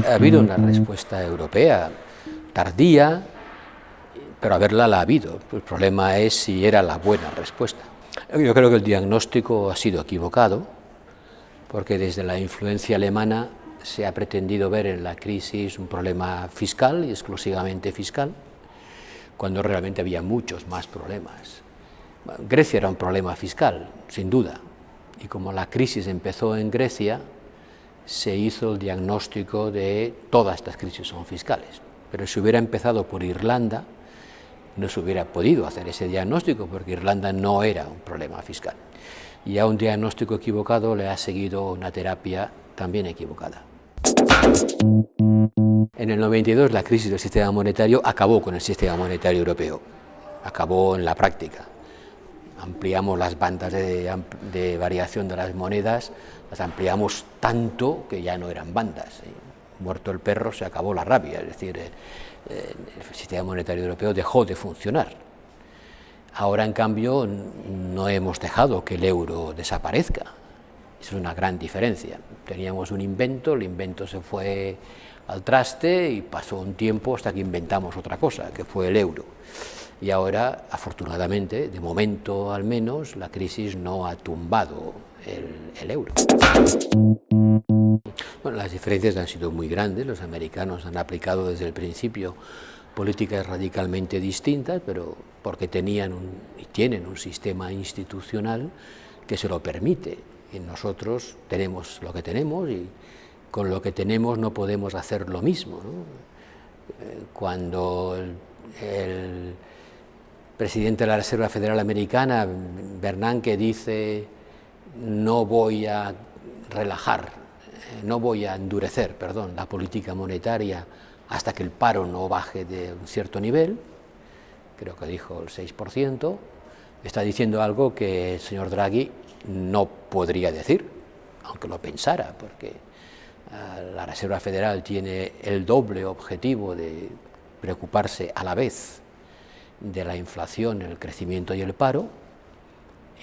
Ha habido una respuesta europea tardía, pero haberla la ha habido. El problema es si era la buena respuesta. Yo creo que el diagnóstico ha sido equivocado, porque desde la influencia alemana se ha pretendido ver en la crisis un problema fiscal y exclusivamente fiscal, cuando realmente había muchos más problemas. Bueno, Grecia era un problema fiscal, sin duda, y como la crisis empezó en Grecia, se hizo el diagnóstico de todas estas crisis son fiscales. Pero si hubiera empezado por Irlanda, no se hubiera podido hacer ese diagnóstico, porque Irlanda no era un problema fiscal. Y a un diagnóstico equivocado le ha seguido una terapia también equivocada. En el 92 la crisis del sistema monetario acabó con el sistema monetario europeo, acabó en la práctica. Ampliamos las bandas de variación de las monedas, las ampliamos tanto que ya no eran bandas. Muerto el perro se acabó la rabia, es decir, el sistema monetario europeo dejó de funcionar. Ahora, en cambio, no hemos dejado que el euro desaparezca. Esa es una gran diferencia. Teníamos un invento, el invento se fue al traste y pasó un tiempo hasta que inventamos otra cosa, que fue el euro. Y ahora, afortunadamente, de momento al menos, la crisis no ha tumbado el euro. Bueno, las diferencias han sido muy grandes. Los americanos han aplicado desde el principio políticas radicalmente distintas, pero porque tenían y tienen un sistema institucional que se lo permite. Y nosotros tenemos lo que tenemos y con lo que tenemos no podemos hacer lo mismo, ¿no? Cuando el presidente de la Reserva Federal Americana, Bernanke, dice no voy a relajar, no voy a endurecer, perdón, la política monetaria hasta que el paro no baje de un cierto nivel, creo que dijo el 6%, está diciendo algo que el señor Draghi no podría decir, aunque lo pensara, porque la Reserva Federal tiene el doble objetivo de preocuparse a la vez de la inflación, el crecimiento y el paro,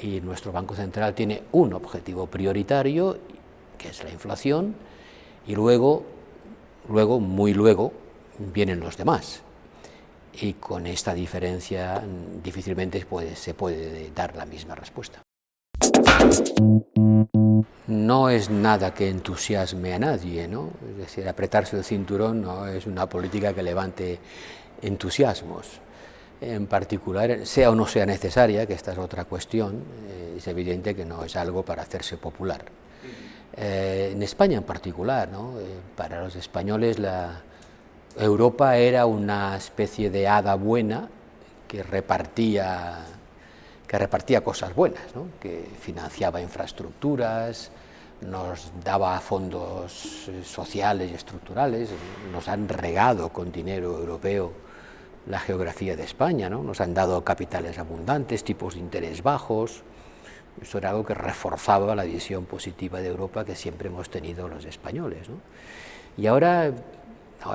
y nuestro Banco Central tiene un objetivo prioritario, que es la inflación, y luego, muy luego, vienen los demás. Y con esta diferencia difícilmente se puede dar la misma respuesta. No es nada que entusiasme a nadie, ¿no? Es decir, apretarse el cinturón no es una política que levante entusiasmos. En particular, sea o no sea necesaria, que esta es otra cuestión, es evidente que no es algo para hacerse popular. En España en particular, ¿no? Para los españoles Europa era una especie de hada buena que repartía cosas buenas, ¿no? Que financiaba infraestructuras, nos daba fondos sociales y estructurales, nos han regado con dinero europeo la geografía de España, ¿no? Nos han dado capitales abundantes, tipos de interés bajos. Eso era algo que reforzaba la visión positiva de Europa que siempre hemos tenido los españoles, ¿no? Y ahora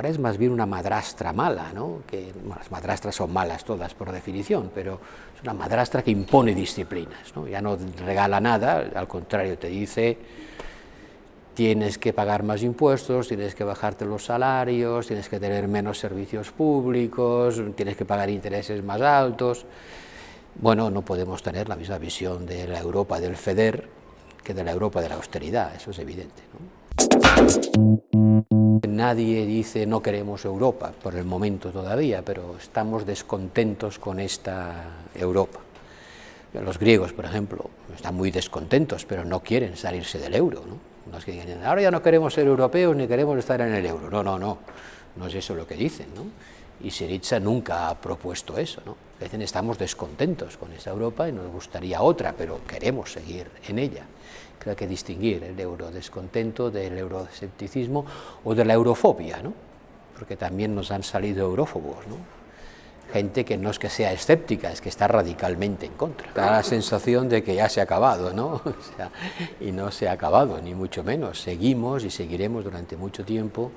es más bien una madrastra mala, ¿no? Bueno, las madrastras son malas todas por definición, pero es una madrastra que impone disciplinas, ¿no? Ya no regala nada, al contrario, te dice tienes que pagar más impuestos, tienes que bajarte los salarios, tienes que tener menos servicios públicos, tienes que pagar intereses más altos. Bueno, no podemos tener la misma visión de la Europa del FEDER que de la Europa de la austeridad, eso es evidente, ¿no? Nadie dice no queremos Europa, por el momento todavía, pero estamos descontentos con esta Europa. Los griegos, por ejemplo, están muy descontentos, pero no quieren salirse del euro, ¿no? No es que digan, ahora ya no queremos ser europeos ni queremos estar en el euro. No es eso lo que dicen, ¿no? Y Syriza nunca ha propuesto eso, ¿no? Dicen, estamos descontentos con esa Europa y nos gustaría otra, pero queremos seguir en ella. Creo que hay que distinguir el eurodescontento del euroescepticismo o de la eurofobia, ¿no? Porque también nos han salido eurófobos, ¿no? Gente que no es que sea escéptica, es que está radicalmente en contra. Da la sensación de que ya se ha acabado, ¿no? O sea, y no se ha acabado, ni mucho menos. Seguimos y seguiremos durante mucho tiempo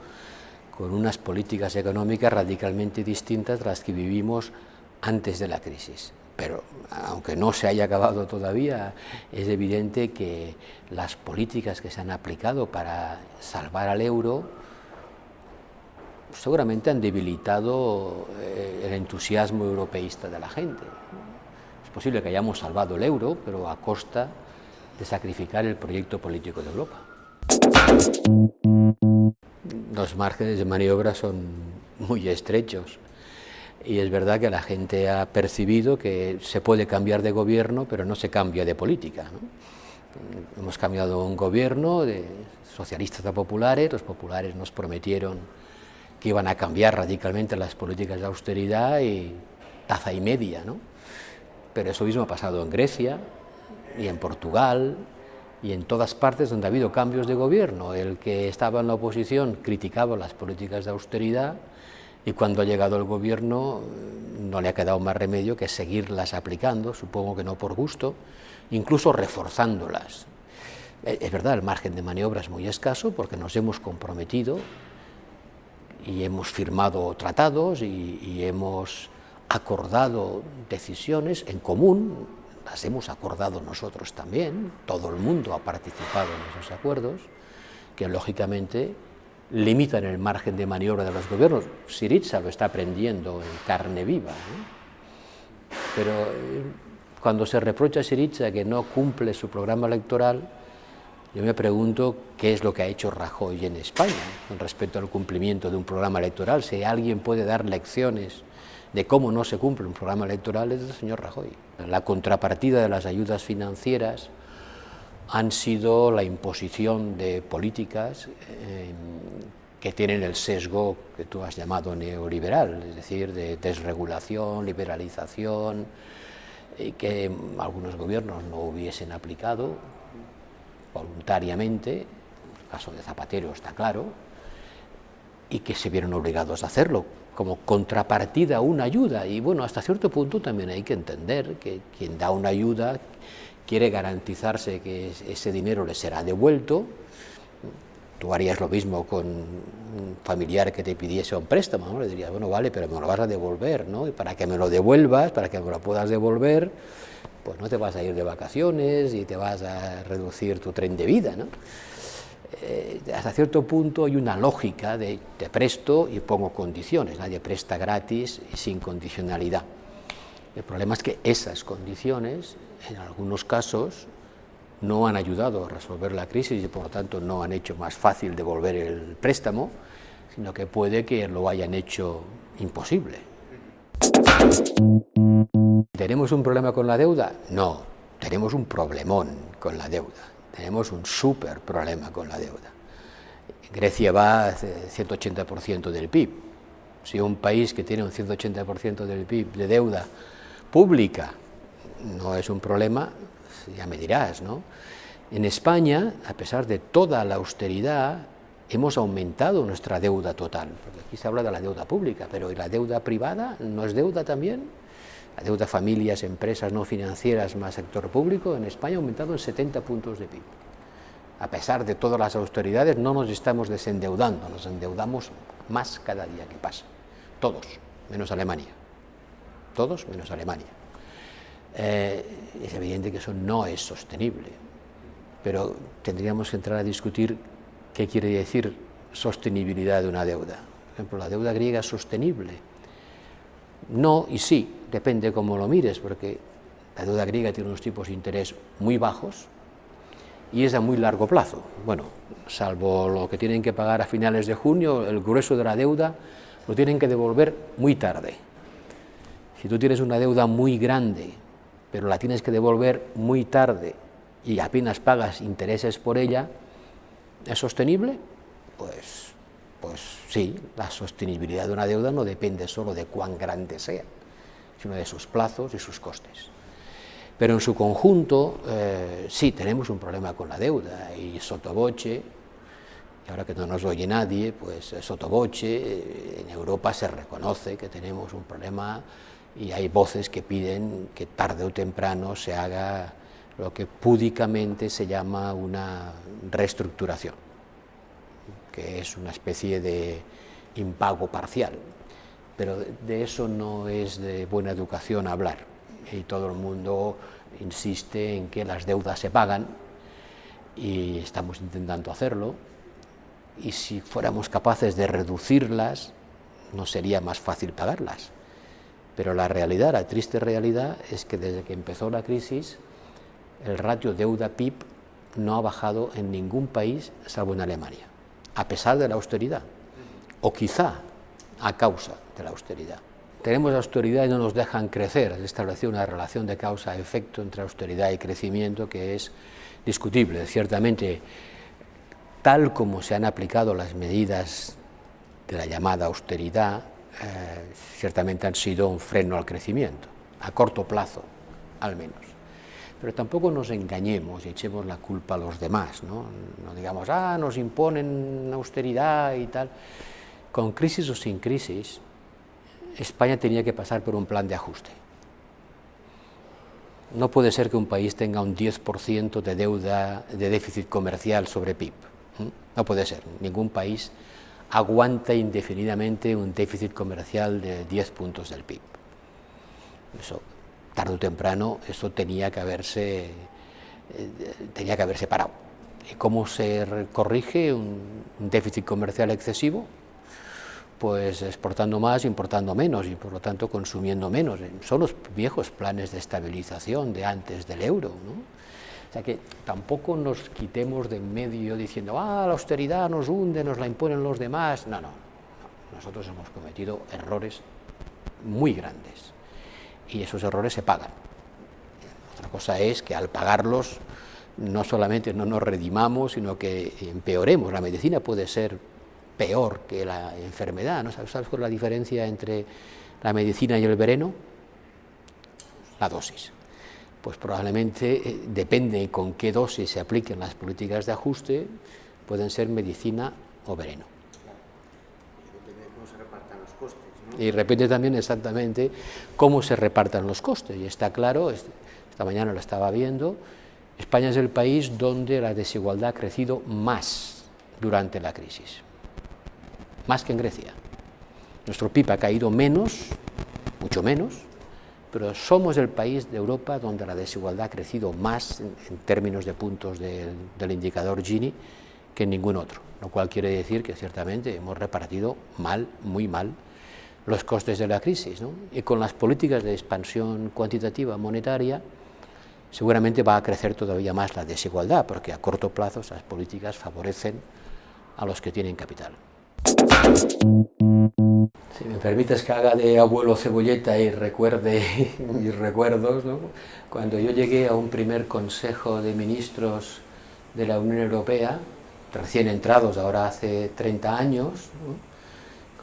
con unas políticas económicas radicalmente distintas a las que vivimos antes de la crisis. Pero, aunque no se haya acabado todavía, es evidente que las políticas que se han aplicado para salvar al euro seguramente han debilitado el entusiasmo europeísta de la gente. Es posible que hayamos salvado el euro, pero a costa de sacrificar el proyecto político de Europa. Los márgenes de maniobra son muy estrechos y es verdad que la gente ha percibido que se puede cambiar de gobierno, pero no se cambia de política, ¿no? Hemos cambiado un gobierno de socialistas a populares, los populares nos prometieron que iban a cambiar radicalmente las políticas de austeridad y taza y media, ¿no? Pero eso mismo ha pasado en Grecia y en Portugal y en todas partes donde ha habido cambios de gobierno. El que estaba en la oposición criticaba las políticas de austeridad y cuando ha llegado el gobierno no le ha quedado más remedio que seguirlas aplicando, supongo que no por gusto, incluso reforzándolas. Es verdad, el margen de maniobra es muy escaso porque nos hemos comprometido y hemos firmado tratados y hemos acordado decisiones en común, las hemos acordado nosotros también, todo el mundo ha participado en esos acuerdos, que lógicamente limitan el margen de maniobra de los gobiernos. Syriza lo está aprendiendo en carne viva, ¿no? Pero cuando se reprocha a Syriza que no cumple su programa electoral, yo me pregunto qué es lo que ha hecho Rajoy en España con respecto al cumplimiento de un programa electoral. Si alguien puede dar lecciones de cómo no se cumple un programa electoral es el señor Rajoy. La contrapartida de las ayudas financieras han sido la imposición de políticas que tienen el sesgo que tú has llamado neoliberal, es decir, de desregulación, liberalización, que algunos gobiernos no hubiesen aplicado voluntariamente, el caso de Zapatero está claro, y que se vieron obligados a hacerlo como contrapartida a una ayuda. Y bueno, hasta cierto punto también hay que entender que quien da una ayuda quiere garantizarse que ese dinero le será devuelto. Tú harías lo mismo con un familiar que te pidiese un préstamo, ¿no? Le dirías, bueno, vale, pero me lo vas a devolver, ¿no? Y para que me lo devuelvas, para que me lo puedas devolver, pues no te vas a ir de vacaciones y te vas a reducir tu tren de vida, ¿no? Hasta cierto punto hay una lógica de te presto y pongo condiciones, nadie presta gratis y sin condicionalidad. El problema es que esas condiciones, en algunos casos, no han ayudado a resolver la crisis y por lo tanto no han hecho más fácil devolver el préstamo, sino que puede que lo hayan hecho imposible. ¿Tenemos un problema con la deuda? No, tenemos un problemón con la deuda. Tenemos un súper problema con la deuda. Grecia va a 180% del PIB. Si un país que tiene un 180% del PIB de deuda pública no es un problema, ya me dirás, ¿no? En España, a pesar de toda la austeridad, hemos aumentado nuestra deuda total, porque aquí se habla de la deuda pública, pero ¿y la deuda privada no es deuda también? La deuda familias, empresas no financieras más sector público en España ha aumentado en 70 puntos de PIB. A pesar de todas las austeridades no nos estamos desendeudando, nos endeudamos más cada día que pasa. Todos, menos Alemania. Todos menos Alemania. Es evidente que eso no es sostenible, pero tendríamos que entrar a discutir qué quiere decir sostenibilidad de una deuda. Por ejemplo, la deuda griega es sostenible. No y sí, depende cómo lo mires, porque la deuda griega tiene unos tipos de interés muy bajos y es a muy largo plazo. Bueno, salvo lo que tienen que pagar a finales de junio, el grueso de la deuda lo tienen que devolver muy tarde. Si tú tienes una deuda muy grande, pero la tienes que devolver muy tarde y apenas pagas intereses por ella, ¿es sostenible? Pues sí, la sostenibilidad de una deuda no depende solo de cuán grande sea, sino de sus plazos y sus costes. Pero en su conjunto, sí, tenemos un problema con la deuda y sotto voce, y ahora que no nos oye nadie, pues sotto voce, en Europa se reconoce que tenemos un problema y hay voces que piden que tarde o temprano se haga lo que púdicamente se llama una reestructuración, que es una especie de impago parcial, pero de eso no es de buena educación hablar, y todo el mundo insiste en que las deudas se pagan, y estamos intentando hacerlo, y si fuéramos capaces de reducirlas, no sería más fácil pagarlas. Pero la realidad, la triste realidad, es que desde que empezó la crisis, el ratio deuda-PIB no ha bajado en ningún país, salvo en Alemania, a pesar de la austeridad, o quizá a causa de la austeridad. Tenemos austeridad y no nos dejan crecer, es establecer una relación de causa-efecto entre austeridad y crecimiento que es discutible. Ciertamente, tal como se han aplicado las medidas de la llamada austeridad, ciertamente han sido un freno al crecimiento, a corto plazo, al menos. Pero tampoco nos engañemos y echemos la culpa a los demás, ¿no? No digamos, nos imponen austeridad y tal. Con crisis o sin crisis, España tenía que pasar por un plan de ajuste. No puede ser que un país tenga un 10% de deuda, de déficit comercial sobre PIB. No puede ser. Ningún país aguanta indefinidamente un déficit comercial de 10 puntos del PIB. Eso, tarde o temprano, eso tenía que haberse parado. ¿Y cómo se corrige un déficit comercial excesivo? Pues exportando más, importando menos y por lo tanto consumiendo menos. Son los viejos planes de estabilización de antes del euro, ¿no? O sea que tampoco nos quitemos de en medio diciendo, la austeridad nos hunde, nos la imponen los demás. No. Nosotros hemos cometido errores muy grandes y esos errores se pagan. Otra cosa es que al pagarlos no solamente no nos redimamos, sino que empeoremos. La medicina puede ser peor que la enfermedad, ¿no? ¿Sabes cuál es la diferencia entre la medicina y el veneno? La dosis. Pues probablemente depende con qué dosis se apliquen las políticas de ajuste, pueden ser medicina o veneno. Y depende de cómo se repartan los costes, ¿no? Y depende también exactamente cómo se repartan los costes. Y está claro, esta mañana lo estaba viendo, España es el país donde la desigualdad ha crecido más durante la crisis, más que en Grecia. Nuestro PIB ha caído menos, mucho menos, pero somos el país de Europa donde la desigualdad ha crecido más en términos de puntos del indicador Gini que en ningún otro, lo cual quiere decir que ciertamente hemos repartido mal, muy mal, los costes de la crisis, ¿no? Y con las políticas de expansión cuantitativa monetaria seguramente va a crecer todavía más la desigualdad, porque a corto plazo esas políticas favorecen a los que tienen capital. Si me permites que haga de abuelo cebolleta y recuerde mis recuerdos, ¿no? Cuando yo llegué a un primer Consejo de Ministros de la Unión Europea, recién entrados, ahora hace 30 años, ¿no?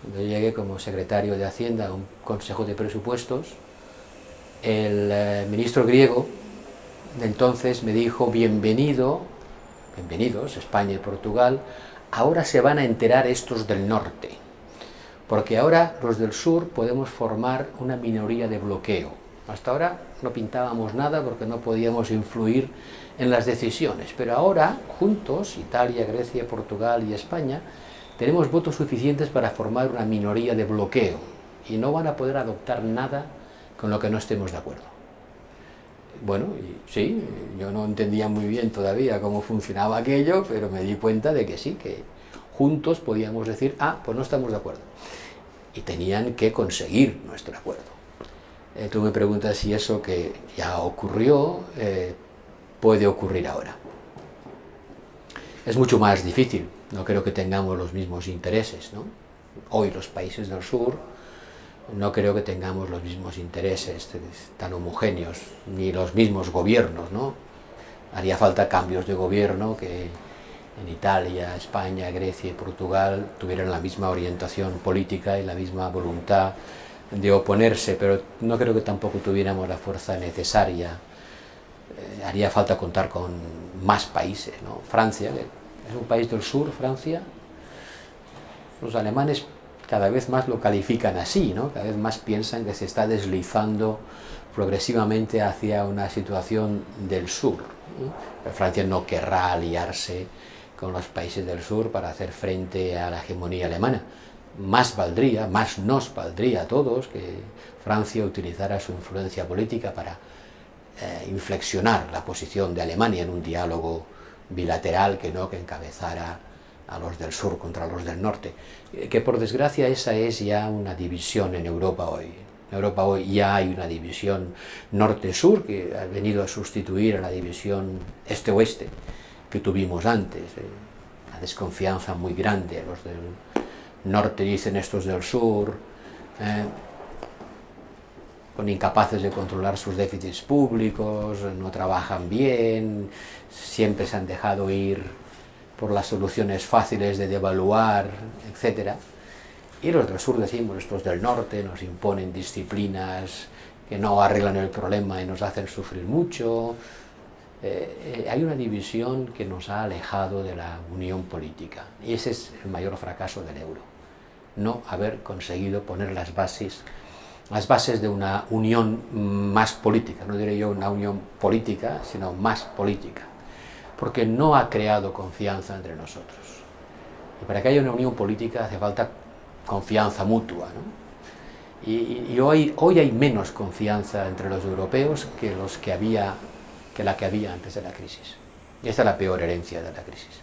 Cuando yo llegué como secretario de Hacienda a un Consejo de Presupuestos, el ministro griego de entonces me dijo, bienvenidos, España y Portugal, ahora se van a enterar estos del norte, porque ahora los del sur podemos formar una minoría de bloqueo. Hasta ahora no pintábamos nada porque no podíamos influir en las decisiones, pero ahora, juntos, Italia, Grecia, Portugal y España, tenemos votos suficientes para formar una minoría de bloqueo y no van a poder adoptar nada con lo que no estemos de acuerdo. Bueno, sí, yo no entendía muy bien todavía cómo funcionaba aquello, pero me di cuenta de que sí, que juntos podíamos decir, pues no estamos de acuerdo. Y tenían que conseguir nuestro acuerdo. Tú me preguntas si eso que ya ocurrió puede ocurrir ahora. Es mucho más difícil, no creo que tengamos los mismos intereses, ¿no? Hoy los países del sur no creo que tengamos los mismos intereses tan homogéneos, ni los mismos gobiernos, ¿no? Haría falta cambios de gobierno que en Italia, España, Grecia y Portugal tuvieran la misma orientación política y la misma voluntad de oponerse, pero no creo que tampoco tuviéramos la fuerza necesaria. Haría falta contar con más países, ¿no? Francia, que es un país del sur, Francia, los alemanes cada vez más lo califican así, ¿no? Cada vez más piensan que se está deslizando progresivamente hacia una situación del sur, ¿no? Pero Francia no querrá aliarse con los países del sur para hacer frente a la hegemonía alemana. Más nos valdría a todos que Francia utilizara su influencia política para inflexionar la posición de Alemania en un diálogo bilateral que no que encabezara a los del sur contra los del norte, que por desgracia esa es ya una división en Europa hoy. En Europa hoy ya hay una división norte-sur que ha venido a sustituir a la división este-oeste que tuvimos antes. Una desconfianza muy grande. Los del norte dicen estos del sur, son incapaces de controlar sus déficits públicos, no trabajan bien, siempre se han dejado ir por las soluciones fáciles de devaluar, etc. Y los del sur decimos, estos del norte nos imponen disciplinas que no arreglan el problema y nos hacen sufrir mucho. Hay una división que nos ha alejado de la unión política, y ese es el mayor fracaso del euro, no haber conseguido poner las bases de una unión más política, no diré yo una unión política, sino más política, porque no ha creado confianza entre nosotros. Y para que haya una unión política hace falta confianza mutua, ¿no? Y hoy hay menos confianza entre los europeos que la que había antes de la crisis. Y esta es la peor herencia de la crisis.